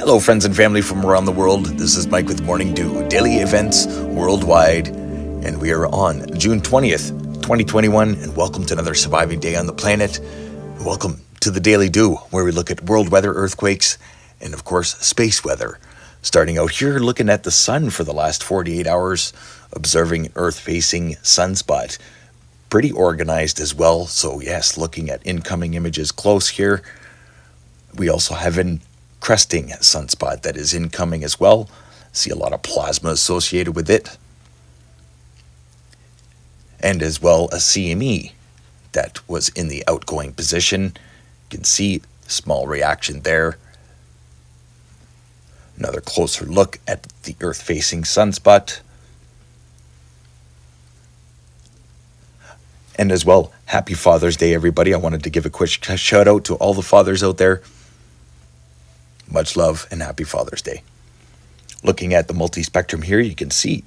Hello, friends and family from around the world. This is Mike with Morning Dew, daily events worldwide, and we are on June 20th, 2021, and welcome to another surviving day on the planet. Welcome to the Daily Dew, where we look at world weather, earthquakes, and of course, space weather. Starting out here, looking at the sun for the last 48 hours, observing Earth-facing sunspot. Pretty organized as well, so yes, looking at incoming images close here. We also have an cresting sunspot that is incoming as well. See a lot of plasma associated with it. And as well a CME that was in the outgoing position. You can see small reaction there. Another closer look at the Earth-facing sunspot. And as well, happy Father's Day, everybody. I wanted to give a quick shout out to all the fathers out there. Much love and happy Father's Day. Looking at the multi-spectrum here, you can see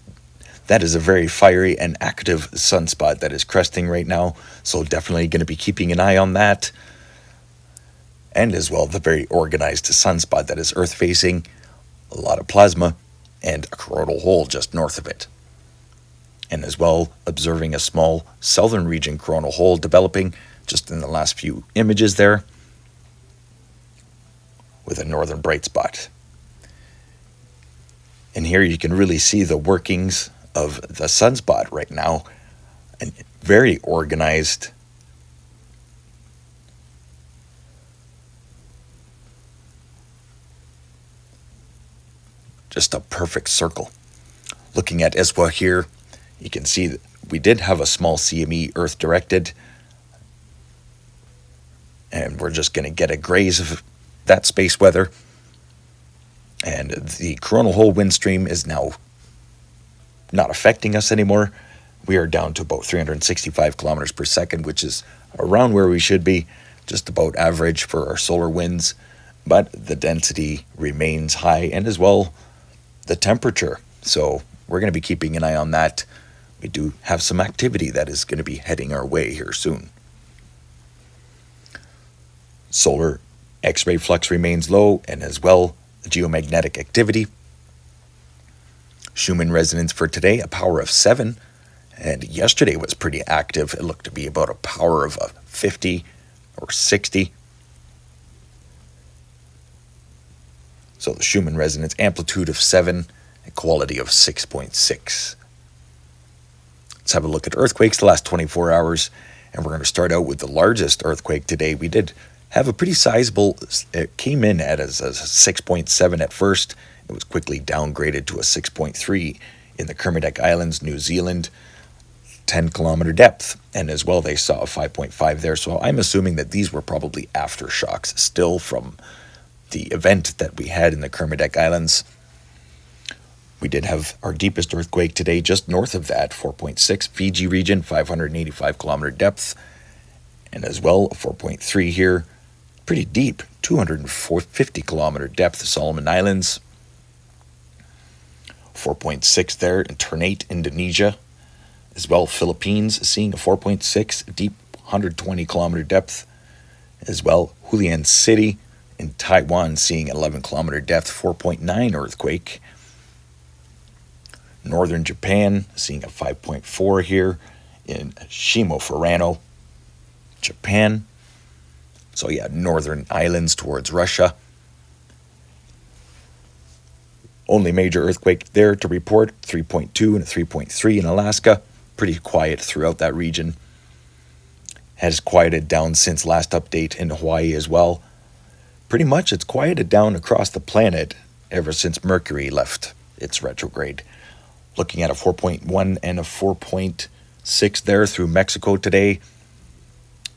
that is a very fiery and active sunspot that is cresting right now. So definitely going to be keeping an eye on that. And as well, the very organized sunspot that is Earth-facing. A lot of plasma and a coronal hole just north of it. And as well, observing a small southern region coronal hole developing just in the last few images there, with a northern bright spot. And here you can really see the workings of the sunspot right now, and very organized. Just a perfect circle. Looking at ISWA here, you can see that we did have a small CME Earth directed, and we're just going to get a graze of that space weather. And the coronal hole wind stream is now not affecting us anymore. We are down to about 365 kilometers per second, which is around where we should be, just about average for our solar winds. But the density remains high, and as well the temperature. So we're going to be keeping an eye on that. We do have some activity that is going to be heading our way here soon. Solar X-ray flux remains low, and as well geomagnetic activity. Schumann resonance for today, a power of 7, and yesterday was pretty active. It looked to be about a power of 50 or 60. So the Schumann resonance amplitude of 7 and quality of 6.6. Let's have a look at earthquakes the last 24 hours, and we're going to start out with the largest earthquake today. We did have a pretty sizable, it came in at as a 6.7 at first. It was quickly downgraded to a 6.3 in the Kermadec Islands, New Zealand, 10 kilometer depth. And as well, they saw a 5.5 there. So I'm assuming that these were probably aftershocks still from the event that we had in the Kermadec Islands. We did have our deepest earthquake today just north of that, 4.6, Fiji region, 585 kilometer depth. And as well, a 4.3 here. Pretty deep, 250 kilometer depth, Solomon Islands. 4.6 there in Ternate, Indonesia. As well, Philippines seeing a 4.6, deep, 120 kilometer depth. As well, Hualien City in Taiwan seeing 11 kilometer depth, 4.9 earthquake. Northern Japan seeing a 5.4 here in Shimofurano, Japan. So yeah, northern islands towards Russia. Only major earthquake there to report, 3.2 and a 3.3 in Alaska. Pretty quiet throughout that region. Has quieted down since last update in Hawaii as well. Pretty much it's quieted down across the planet ever since Mercury left its retrograde. Looking at a 4.1 and a 4.6 there through Mexico today.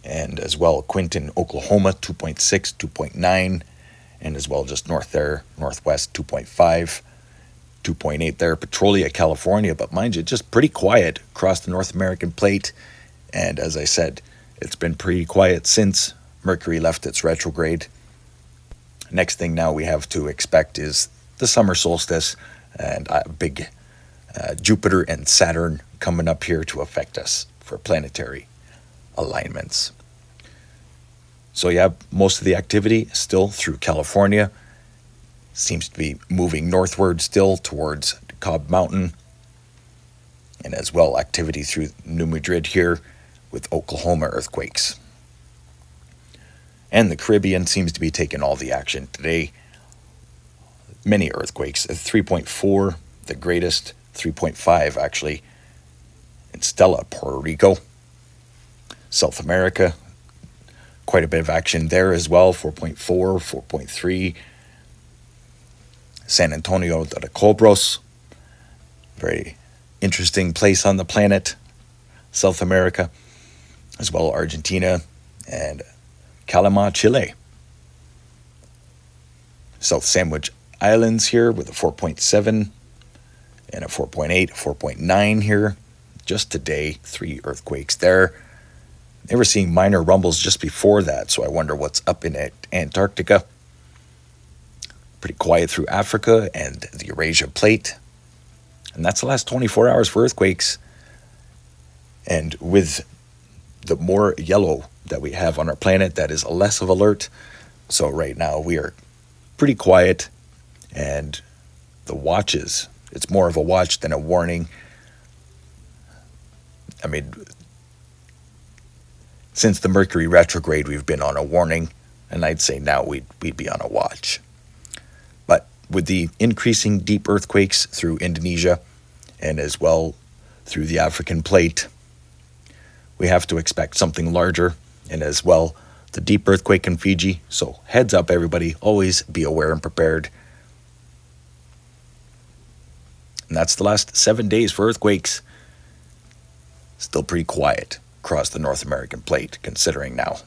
And as well, Quinton, Oklahoma, 2.6, 2.9. And as well, just north there, northwest, 2.5, 2.8 there, Petrolia, California. But mind you, just pretty quiet across the North American plate. And as I said, it's been pretty quiet since Mercury left its retrograde. Next thing now we have to expect is the summer solstice and a big Jupiter and Saturn coming up here to affect us for planetary alignments. So yeah, most of the activity still through California. seems to be moving northward still towards Cobb Mountain, and as well activity through New Madrid here with Oklahoma earthquakes. And the Caribbean seems to be taking all the action today. Many earthquakes, 3.4, the greatest, 3.5 actually, in Stella, Puerto Rico. South America, quite a bit of action there as well, 4.4, 4.3. San Antonio de los Cobros, very interesting place on the planet, South America, as well Argentina and Calama, Chile. South Sandwich Islands here with a 4.7 and a 4.8, 4.9 here. Just today, 3 earthquakes there. They were seeing minor rumbles just before that, so I wonder what's up in Antarctica. Pretty quiet through Africa and the Eurasia Plate. And that's the last 24 hours for earthquakes. And with the more yellow that we have on our planet, that is less of alert. So right now we are pretty quiet, and the watches, it's more of a watch than a warning. I mean, since the Mercury retrograde, we've been on a warning, and I'd say now we'd be on a watch. But with the increasing deep earthquakes through Indonesia and as well through the African plate, we have to expect something larger, and as well the deep earthquake in Fiji. So heads up, everybody, always be aware and prepared. And that's the last 7 days for earthquakes. Still pretty quiet across the North American plate, considering now.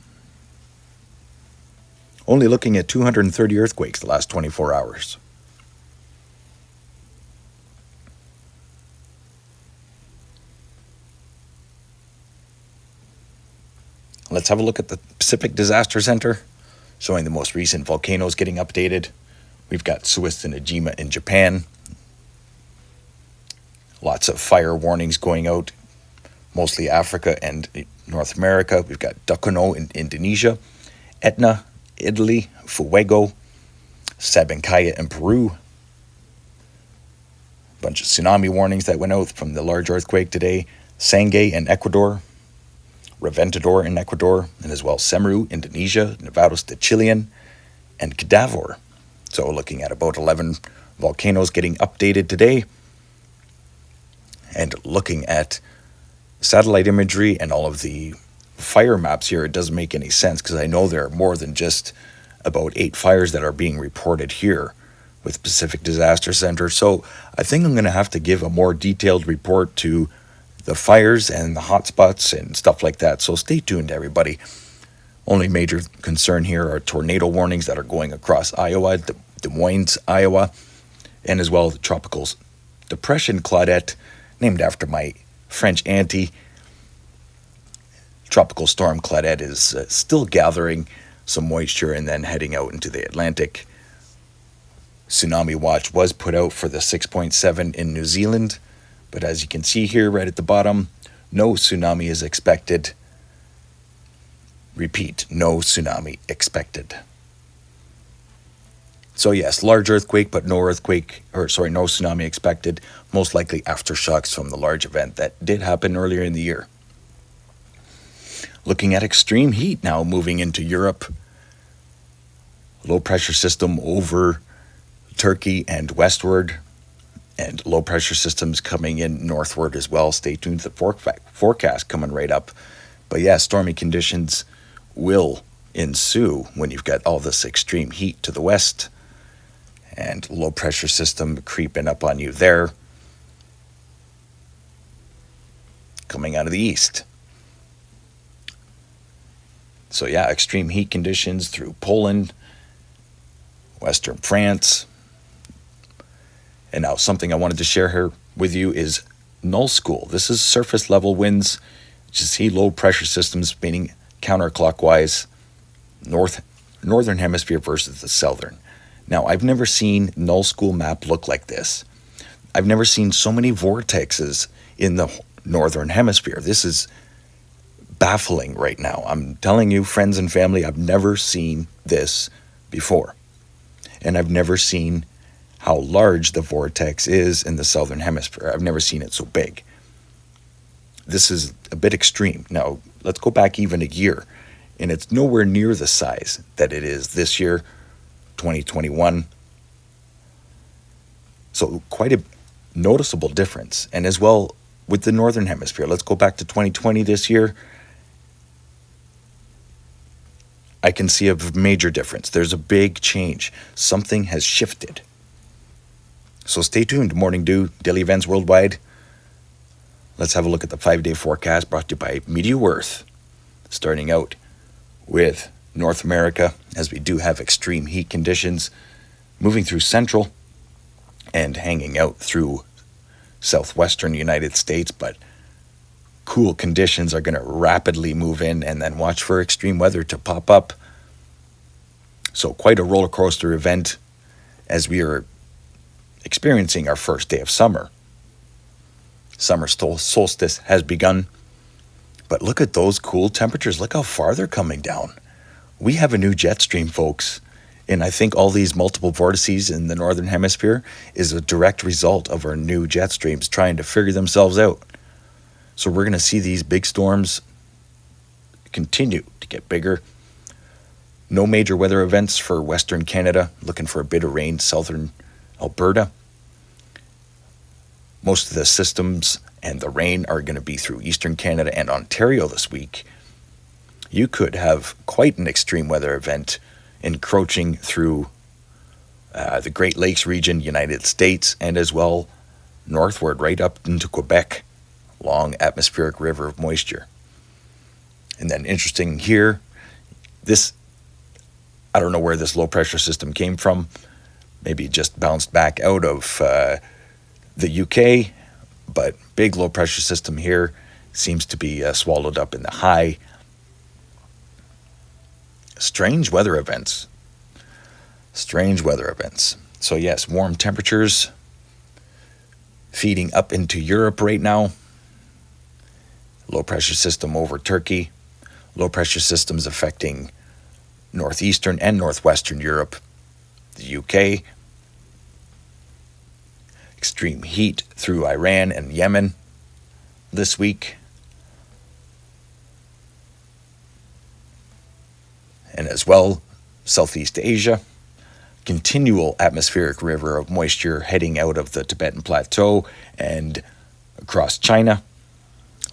Only looking at 230 earthquakes the last 24 hours. Let's have a look at the Pacific Disaster Center, showing the most recent volcanoes getting updated. We've got Suis and Ejima in Japan. Lots of fire warnings going out, mostly Africa and North America. We've got Dukono in Indonesia, Etna, Italy, Fuego, Sabancaya in Peru. A bunch of tsunami warnings that went out from the large earthquake today. Sangay in Ecuador, Reventador in Ecuador, and as well Semeru, Indonesia, Nevados de Chilean, and Cadavor. So looking at about 11 volcanoes getting updated today. And looking at satellite imagery and all of the fire maps here, it doesn't make any sense, because I know there are more than just about 8 fires that are being reported here with Pacific Disaster Center. So I think I'm going to have to give a more detailed report to the fires and the hotspots and stuff like that. So stay tuned, everybody. Only major concern here are tornado warnings that are going across Iowa, Des Moines, Iowa, and as well the tropical depression Claudette, named after my French auntie. Tropical storm Claudette is still gathering some moisture and then heading out into the Atlantic. Tsunami watch was put out for the 6.7 in New Zealand, but as you can see here right at the bottom, no tsunami is expected. Repeat, no tsunami expected. So yes, large earthquake, but no tsunami expected. Most likely aftershocks from the large event that did happen earlier in the year. Looking at extreme heat now moving into Europe. Low pressure system over Turkey and westward, and low pressure systems coming in northward as well. Stay tuned to the forecast coming right up. But yeah, stormy conditions will ensue when you've got all this extreme heat to the west and low pressure system creeping up on you there, coming out of the east. So yeah, extreme heat conditions through Poland, western France. And now something I wanted to share here with you is null school. This is surface level winds. You see low pressure systems spinning counterclockwise, northern hemisphere versus the southern. Now, I've never seen null school map look like this. I've never seen so many vortexes in the northern hemisphere. This is baffling right now. I'm telling you, friends and family, I've never seen this before. And I've never seen how large the vortex is in the Southern Hemisphere. I've never seen it so big. This is a bit extreme. Now, let's go back even a year, and it's nowhere near the size that it is this year, 2021. So quite a noticeable difference. And as well with the Northern Hemisphere, let's go back to 2020 this year. I can see a major difference. There's a big change. Something has shifted. So stay tuned. Morning Dew, daily events worldwide. Let's have a look at the 5-day forecast brought to you by MeteoEarth. Starting out with North America, as we do have extreme heat conditions moving through central and hanging out through southwestern United States, but cool conditions are going to rapidly move in, and then watch for extreme weather to pop up. So quite a roller coaster event as we are experiencing our first day of summer. Summer solstice has begun, but look at those cool temperatures. Look how far they're coming down. We have a new jet stream, folks, and I think all these multiple vortices in the Northern Hemisphere is a direct result of our new jet streams trying to figure themselves out. So we're going to see these big storms continue to get bigger. No major weather events for Western Canada. Looking for a bit of rain, southern Alberta. Most of the systems and the rain are going to be through Eastern Canada and Ontario this week. You could have quite an extreme weather event encroaching through the Great Lakes region, United States, and as well northward right up into Quebec. Long atmospheric river of moisture. And then interesting here, I don't know where this low pressure system came from. Maybe it just bounced back out of the UK, but big low pressure system here seems to be swallowed up in the high. Strange weather events. So yes, warm temperatures feeding up into Europe right now. Low pressure system over Turkey. Low pressure systems affecting northeastern and northwestern Europe, the UK. Extreme heat through Iran and Yemen this week. And as well, Southeast Asia. Continual atmospheric river of moisture heading out of the Tibetan Plateau and across China.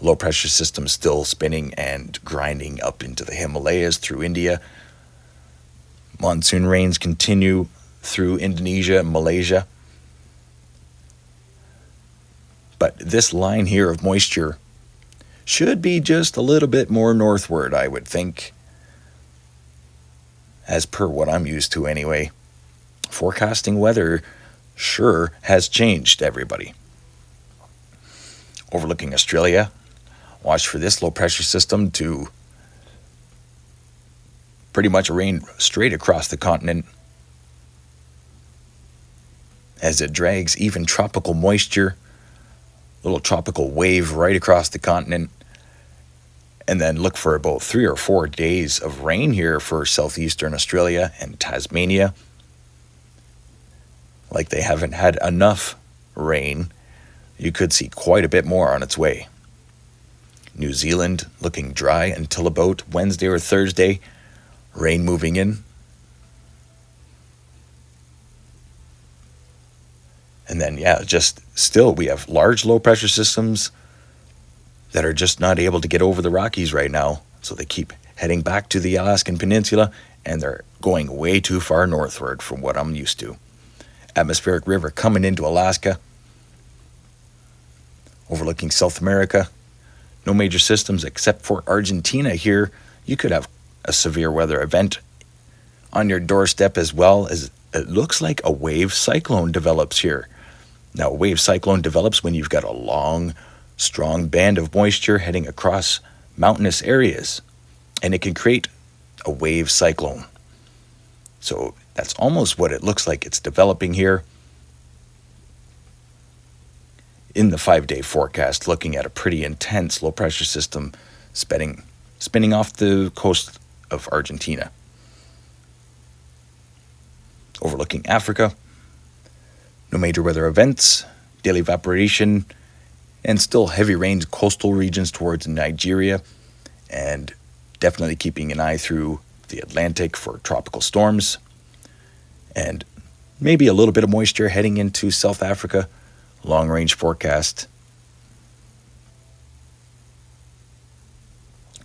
Low pressure system still spinning and grinding up into the Himalayas through India. Monsoon rains continue through Indonesia and Malaysia. But this line here of moisture should be just a little bit more northward, I would think. As per what I'm used to anyway. Forecasting weather sure has changed, everybody. Overlooking Australia. Watch for this low pressure system to pretty much rain straight across the continent as it drags even tropical moisture, little tropical wave right across the continent. And then look for about 3 or 4 days of rain here for southeastern Australia and Tasmania. Like they haven't had enough rain. You could see quite a bit more on its way. New Zealand looking dry until about Wednesday or Thursday. Rain moving in. And then, just still we have large low pressure systems that are just not able to get over the Rockies right now. So they keep heading back to the Alaskan Peninsula, and they're going way too far northward from what I'm used to. Atmospheric river coming into Alaska. Overlooking South America. No major systems except for Argentina here. You could have a severe weather event on your doorstep as well, as it looks like a wave cyclone develops here. Now, a wave cyclone develops when you've got a long, strong band of moisture heading across mountainous areas, and it can create a wave cyclone. So that's almost what it looks like it's developing here. In the 5-day forecast, looking at a pretty intense low pressure system spinning off the coast of Argentina. overlooking Africa. No major weather events, daily evaporation, and still heavy rains coastal regions towards Nigeria, and definitely keeping an eye through the Atlantic for tropical storms, and maybe a little bit of moisture heading into South Africa. Long range forecast.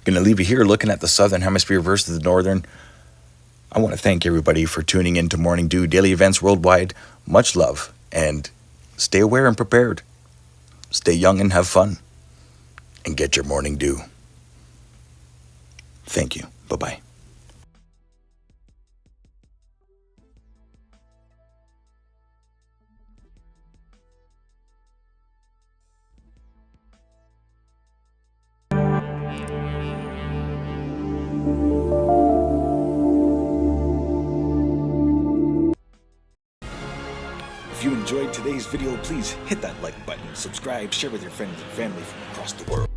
Going to leave you here looking at the Southern Hemisphere versus the Northern. I want to thank everybody for tuning in to Morning Dew Daily Events Worldwide. Much love, and stay aware and prepared. Stay young and have fun, and get your morning dew. Thank you. Bye-bye. If you enjoyed today's video, please hit that like button, subscribe, share with your friends and family from across the world.